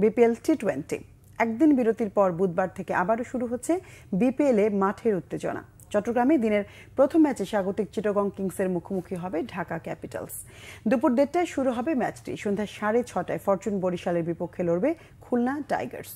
BPL T20 একদিন বিরতির পর বুধবার থেকে আবারও শুরু হচ্ছে বিপিএলে মাঠের উত্তেজনা। চট্টগ্রামে দিনের প্রথম ম্যাচে স্বাগতিক চিটাগং কিংসের মুখোমুখি হবে ঢাকা ক্যাপিটালস। দুপুর 1:30টায় শুরু হবে ম্যাচটি। সন্ধ্যা 6:30টায় ফরচুন বরিশালের বিপক্ষে লড়বে খুলনা টাইগার্স।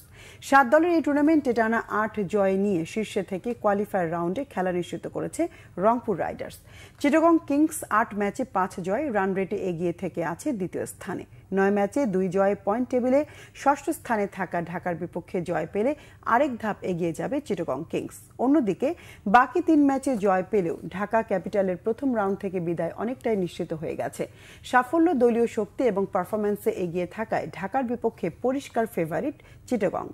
7 দলের এই টুর্নামেন্টে টানা 8 জয় নিয়ে শীর্ষে থেকে কোয়ালিফায়ার রাউন্ডে খেলা নিশ্চিত করেছে রংপুর রাইডার্স। চিটাগং কিংস 8 ম্যাচে 5 জয়, রান রেটে এগিয়ে থেকে আছে দ্বিতীয় স্থানে। 9 ম্যাচে 2 জয়ে পয়েন্ট টেবিলে ষষ্ঠ স্থানে থাকা ঢাকার বিপক্ষে জয় পেলে আরেক ধাপ এগিয়ে যাবে চিটাগং কিংস। অন্যদিকে বাকি 3 ম্যাচে জয় পেলেও ঢাকা ক্যাপিটালের প্রথম রাউন্ড থেকে বিদায় অনেকটাই নিশ্চিত হয়ে গেছে। সাফল্য, দলীয় শক্তি এবং পারফরম্যান্সে এগিয়ে থাকায় ঢাকার বিপক্ষে পরিষ্কার ফেভারিট চিটাগং।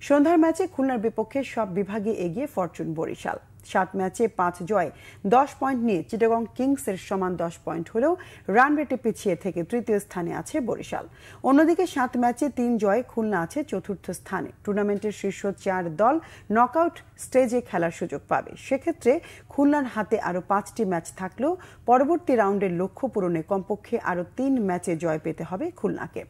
সন্ধ্যার ম্যাচে খুলনার বিপক্ষে সব বিভাগে এগিয়ে ফরচুন বরিশাল। 7 ম্যাচে 5 জয়, 10 পয়েন্ট নিয়ে চিটাগং কিংসের সমান 10 পয়েন্ট হলেও রান রেটে পিছিয়ে থেকে তৃতীয় স্থানে আছে বরিশাল। অন্যদিকে 7 ম্যাচে 3 জয়ে খুলনা আছে চতুর্থ স্থানে। টুর্নামেন্টের শীর্ষ 4 দল নকআউট স্টেজে খেলার সুযোগ পাবে। সেক্ষেত্রে খুলনার হাতে আরও 5টি ম্যাচ থাকলেও পরবর্তী রাউন্ডের লক্ষ্য পূরণে কমপক্ষে আরও 3 ম্যাচে জয় পেতে হবে খুলনাকে।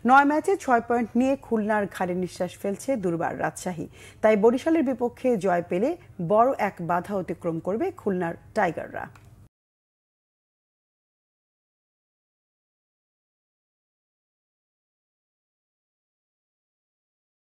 9 ম্যাচে 6 পয়েন্ট নিয়ে খুলনার ঘাড়ে নিঃশ্বাস ফেলছে দুর্বার রাজশাহী। তাই বরিশালের বিপক্ষে জয় পেলে বড় এক বাধা অতিক্রম করবে খুলনার টাইগাররা।